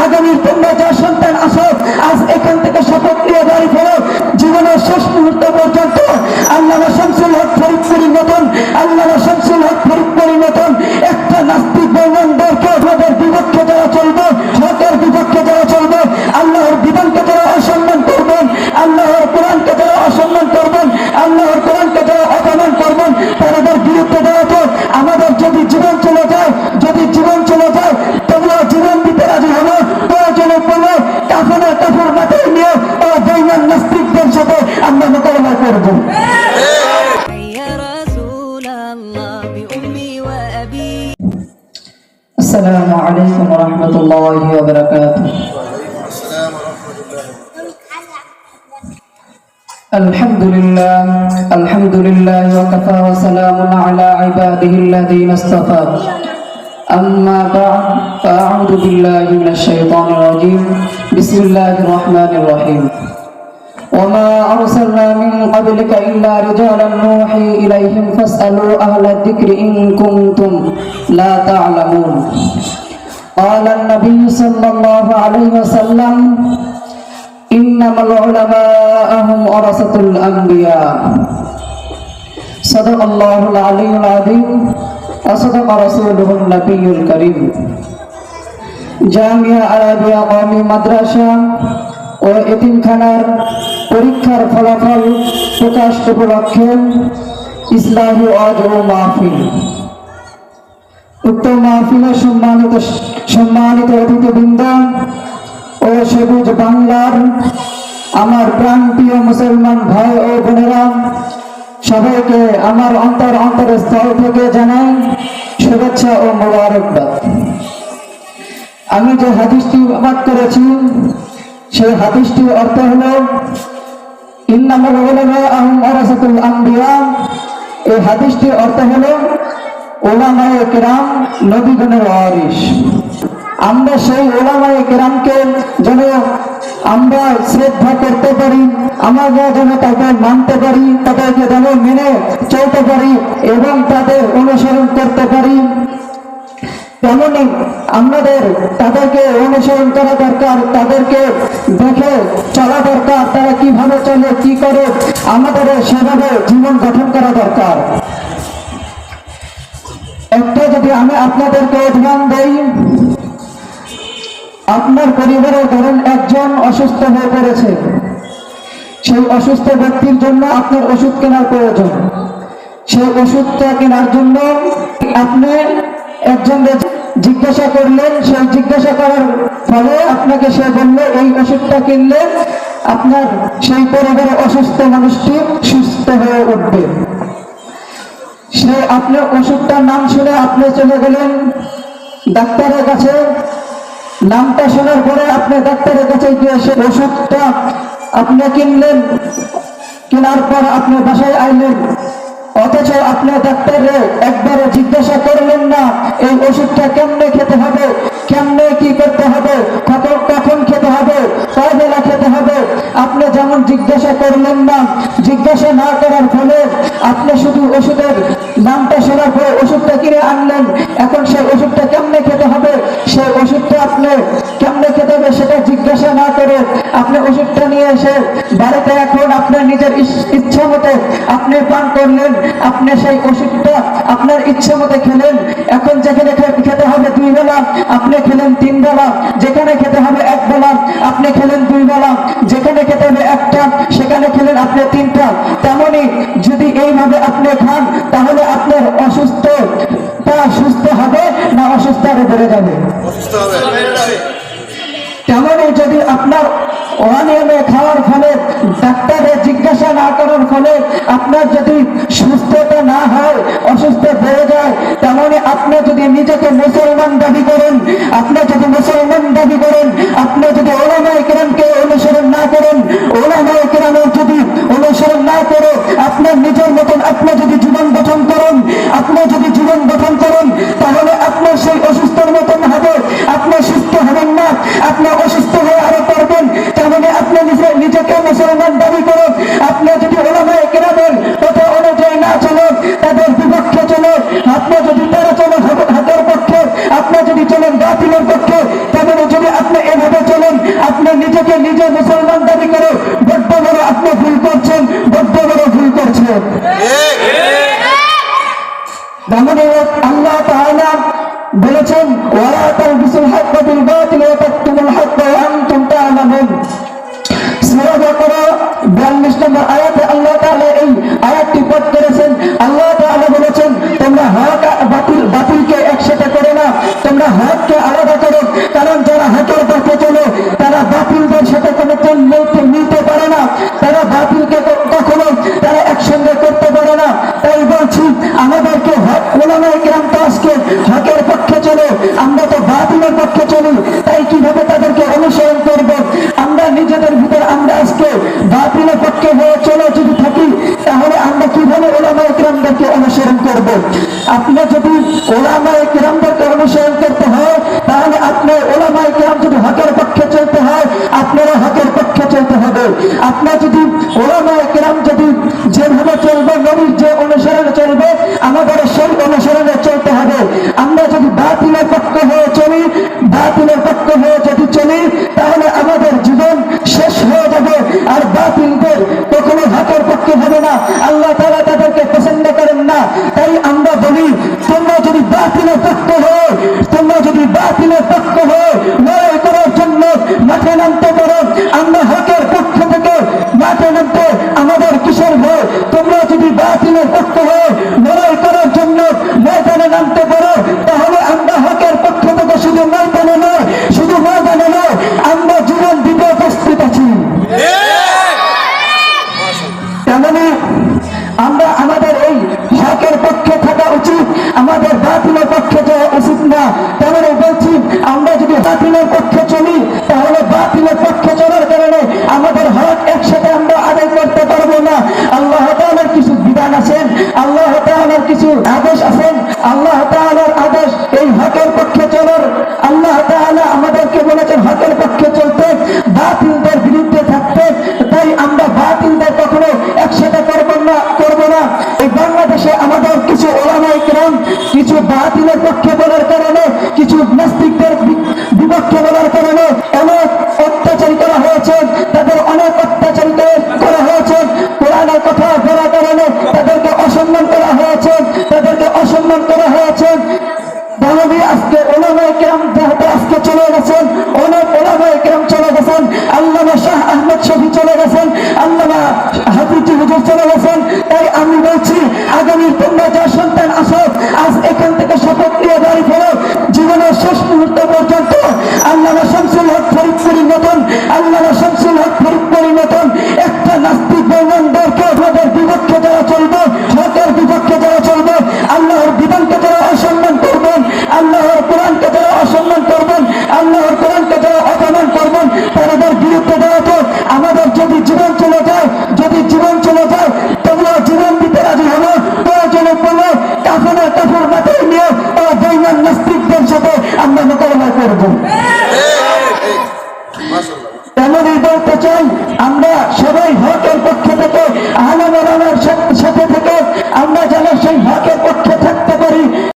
আগামীর তোমরা যা সন্তান আসো, আজ এখান থেকে শপথ নিয়ে বাড়ি ফেরো। জীবনের শেষ মুহূর্ত পর্যন্ত আল্লামা শামসুল হক ফরিদপুরের মতন, আল্লামা শামসুল হক ফরিদপুরের মতন একটা নাস্তিক বেঈমানদেরকে আমাদের বিপক্ষে যারা চলবে, হকের বিপক্ষে যারা চলবে, আল্লাহর বিধানকে যারা অসম্মান করবেন, আল্লাহর কোরআনকে যারা অসম্মান করবেন, আল্লাহর কোরআনকে যারা অপমান করবেন, তাদের বিরুদ্ধে দাঁড়াতে আমাদের যদি জীবন চলে যায়, যদি জীবন চলে যায়, তোমরা জীবন দিতে রাজি হবে। প্রয়োজনে কোনো কাফের কাফের মাথায় নিয়ে বেঈমান নাস্তিকদের সাথে আমরা মোকাবেলা করব। আসসালামু আলাইকুম ওয়া রাহমাতুল্লাহি ওয়া বারাকাতুহু। আলহামদুলিল্লাহ আলহামদুলিল্লাহ ওয়া কাফা ওয়া সালামুন আলা ইবাদিহিল্লাযীনা ইসতাফা। আম্মা বা'দ, ফাআউযু বিল্লাহি মিনাশ শাইতানির রাজীম। বিসমিল্লাহির রাহমানির রাহিম। وما أرسلنا من قبلك إلا رجالا نوحي إليهم فاسألوا أهل الذكر إن كنتم لا تعلمون. قال النبي صلى الله عليه وسلم إنما العلماء هم ورثة الأنبياء. صدق الله العلي العظيم وصدق رسوله النبي الكريم. জামিয়া আরাবিয়া কওমি মাদ্রাসা ও এতিমখানার পরীক্ষার ফলাফল প্রকাশ উপলক্ষে ইসলামী ওয়াজ ও মাহফিল। উক্ত মাহফিলে সম্মানিত অতিথিবৃন্দ ও সবুজ বাংলার আমার প্রাণপ্রিয় মুসলমান ভাই ও বোনেরা, সবাইকে আমার অন্তরের স্থল থেকে জানাই শুভেচ্ছা ও মোবারকবাদ। আমি যে হাদিসটি পাঠ করেছি সেই হাদিসটির অর্থ হলো ইন্নামাল উলামাউ ওয়ারাসাতুল আম্বিয়া। এই হাদিসটির অর্থ হলো উলামায়ে কেরাম নবীগণের ওয়ারিস। আমরা সেই উলামায়ে কেরামকে যেন আমরা শ্রদ্ধা করতে পারি, আমরা যেন তাদের মানতে পারি, তাদেরকে যেন মেনে চলতে পারি এবং তাদের অনুসরণ করতে পারি, তেমনি আমাদের তাদেরকে অনুসরণ করা দরকার, তাদেরকে দেখে চলা দরকার, তারা কিভাবে চলে কি করে আমাদের সেভাবে জীবন গঠন করা দরকার। একটা যদি আমি আপনাদেরকে উদাহরণ দেই, আপনার পরিবারে ধরেন একজন অসুস্থ হয়ে পড়েছে, সেই অসুস্থ ব্যক্তির জন্য আপনার ওষুধ কেনার প্রয়োজন। সেই ওষুধটা কেনার জন্য আপনি একজনকে জিজ্ঞাসা করলেন, সেই জিজ্ঞাসা করার ফলে আপনাকে সে বলল এই ওষুধটা কিনলে আপনার সেই পরিবারের অসুস্থ মানুষটি সুস্থ হয়ে উঠবে। সে আপনার ওষুধটার নাম শুনে আপনি চলে গেলেন ডাক্তারের কাছে। নামটা শোনার পরে আপনি ডাক্তারের কাছে গিয়ে সে ওষুধটা আপনি কিনলেন, কেনার পর আপনি বাসায় আইলেন, অথচ আপনি ডাক্তারে একবারে জিজ্ঞাসা করলেন না এই ওষুধটা কেমনে খেতে হবে, কেমনে কি করতে হবে, কখন খেতে হবে, কয় বেলা খেতে হবে, আপনি যেমন জিজ্ঞাসা করলেন না। জিজ্ঞাসা না করার ফলে আপনি শুধু ওষুধের নামটা শোনার পরে ওষুধটা কিনে আনলেন। এখন সেই ওষুধটা কেমনে খেতে হবে, সেই ওষুধটা আপনি কেমনে খেতে হবে সেটা জিজ্ঞাসা না করে আপনি ওষুধটা নিয়ে এসে বাড়িতে এখন আপনার নিজের ইচ্ছা মতো আপনি পান করলেন। আপনি সেই ওষুধটা আপনার ইচ্ছে মতো খেলেন। এখন যেখানে খেতে হবে 2 বেলা আপনি খেলেন 3 বেলা, যেখানে খেতে হবে 1 বেলা আপনি খেলেন 2 বেলা, যেখানে খেতে হবে 1টা সেখানে খেলেন আপনি 3টা। তেমনি যদি এইভাবে আপনি খান তাহলে আপনার অসুস্থতা সুস্থ হবে না অসুস্থ আরো বেড়ে যাবে? তেমনি যদি আপনার অনিয়মে খাওয়ার ফলে ডাক্তারের জিজ্ঞাসা না করার ফলে আপনার যদি সুস্থতা না হয়, অসুস্থ বেড়ে যায়, তেমনি আপনি যদি নিজেকে মুসলমান দাবি করেন, আপনি যদি মুসলমান দাবি করেন, আপনি যদি উলামায়ে কেরামকে অনুসরণ না করেন, উলামায়ে কেরামের যদি অনুসরণ না করে আপনার নিজের মতন আপনি যদি জীবন গঠন করেন, আপনি যদি জীবন গঠন করেন তাহলে আপনার সেই অসুস্থর মতন হবে, আপনি সুস্থ হবেন না, আপনি অসুস্থ হয়ে আরো পারবেন। তেমনি আপনি নিজেকে মুসলমান দাবি করেন, আপনি যদি উলামায়ে কেরামের কথা অনুযায়ী না চলেন, তাদের বিপক্ষে চলেন, আপনি যদি তারা চলেন হকের পক্ষে, আপনি যদি চলেন বাতিলের পক্ষে, তেমনি যদি নিজেকে নিজে মুসলমান দাবি করে বড্ড বড় আপনি ভুল করছেন, বড্ড বড় ভুল করছেন। আল্লাহ তাআলা বলেছেন ওয়ালা তালবিসুল হাক্কা বিল বাতিল ওয়া তাকতুমুল হাক্কা ওয়া আনতুম তা'লামুন। সূরা বাকারা 42 নম্বর আয়াতে আল্লাহ তাআলা এই আয়াতটি পাঠ করেছেন। আল্লাহ তাআলা বলেছেন তোমরা হক আর বাতিলকে একসাথে করো না, তোমরা হককে আলাদা করো, কারণ যারা হকের পথে চলে তারা বাতিলদের সাথে কোনো মিলতে পারে না, তারা বাতিলকে কখনো তারা একসঙ্গে করতে পারে না। তাই বলছি আমাদেরকে উলামায়ে কেরাম তো আজকে হকের পক্ষে চলে, আমরা তো বাতিলের পক্ষে চলি, তাই কিভাবে তাদেরকে অনুসরণ করব? আমরা নিজেদের ভিতর আমরা আজকে বাতিলের পক্ষে হয়ে চলে যদি থাকি তাহলে আমরা কিভাবে উলামায়ে কেরামদেরকে অনুসরণ করব? আপনি যদি উলামায়ে কেরামদেরকে অনুসরণ করতে হয় তাহলে আপনার উলামায়ে কেরাম যদি হকের পক্ষে চলতে হয় আপনারা হকের পক্ষে চলতে হবে। আপনার যদি উলামায়ে কেরাম যদি যেভাবে চলবে নবীর যে অনুসরণে চলবে আমাদের সেই অনুসরণে চলতে হবে। আমরা যদি বাতিলের পক্ষে হয়ে চলি, বাতিলের পক্ষে হয়ে যদি চলি তাহলে আমাদের জীবন শেষ হয়ে যাবে, আর বাতিলদের কখনো হকের পক্ষে হবে না। আল্লাহ তাআলা তাদেরকে পছন্দ করেন না। তাই আমরা বলি তোমরা যদি বাতিলের পক্ষে হয়ে লড়াই করার জন্য মাঠে নামতে পারো, আমরা হকের পক্ষ থেকে মাঠে নামতে আমাদের কিসের ভয়? তোমরা যদি বাতিলের পক্ষে হয়ে লড়াই করার জন্য ময়দানে নামতে পারো তাহলে আমরা হকের পক্ষ থেকে শুধু ময়দানে নয়, শুধু ময়দানে নয়, আমরা জীবন দিতে প্রস্তুত আছি। তেমনি আমরা আমাদের এই হকের পক্ষে থাকা উচিত, আমাদের বাতিলের পক্ষে যাওয়া উচিত না। তেমনি বলছি আমরা যদি বাতিলের পক্ষে চলি তাহলে বাতিলের পক্ষে চলার কারণে আমাদের হক একসাথে আমরা আদায় করতে পারবো না। আল্লাহ তাআলার কিছু বিধান আছেন, আল্লাহ তাআলার কিছু আদেশ আছেন, আল্লাহ তাআলার আদেশ এই হকের পক্ষে চলার। আল্লাহ তাআলা আমাদেরকে বলেছেন হকের পক্ষে চলতে, বাতিলদের বিরুদ্ধে থাকতে। তাই আমরা বাতিলদের কখনো একসাথে করবো না। এই বাংলাদেশে আমাদের কিছু উলামায়ে কেরাম কিছু বাতিলের পক্ষে বলার কারণে, কিছু নাস্তিকদের বিপক্ষে বলার কারণে অনেক অত্যাচার করা হয়েছে, তাদের অনেক অত্যাচার করা হয়েছে। কোরআনের কথা বলার কারণে তাদেরকে অসম্মান করা হয়েছে, আজকে উলামায়ে কেরাম আজকে চলে গেছেন, অনেক উলামায়ে কেরাম চলে গেছেন, আল্লামা শাহ আহমদ শফী চলে গেছেন, আল্লামা হাফিজ হুজুর চলে গেছেন। তাই আমি বলছি আগামী তোমরা যা সন্তান আসো আজ এখান থেকে শপথ নিয়ে বাড়ি ফেরো, জীবনের শেষ মুহূর্ত পর্যন্ত আল্লামা শামসুল হক ফরিদপুরের মতন একটা নাস্তিক বেঈমানদেরকে আমাদের বিপক্ষে যারা চলবে, হকের বিপক্ষে যারা চলবে, আল্লাহর বিধানকে যারা অসম্মান করবেন, আল্লাহর কোরআনকে যারা অসম্মান করবেন, আল্লাহর কোরআনকে যারা অপমান করবেন তাদের বিরুদ্ধে দাঁড়াতে আমাদের যদি জীবন চলে যায় তোমরা জীবন দিতে রাজি হবে, প্রয়োজনে পড়লে কাফের মাথায় নিয়ে বেঈমান নাস্তিকদের সাথে আমরা মোকাবেলা করব। তেমনই বলতে চাই আমরা সবাই হক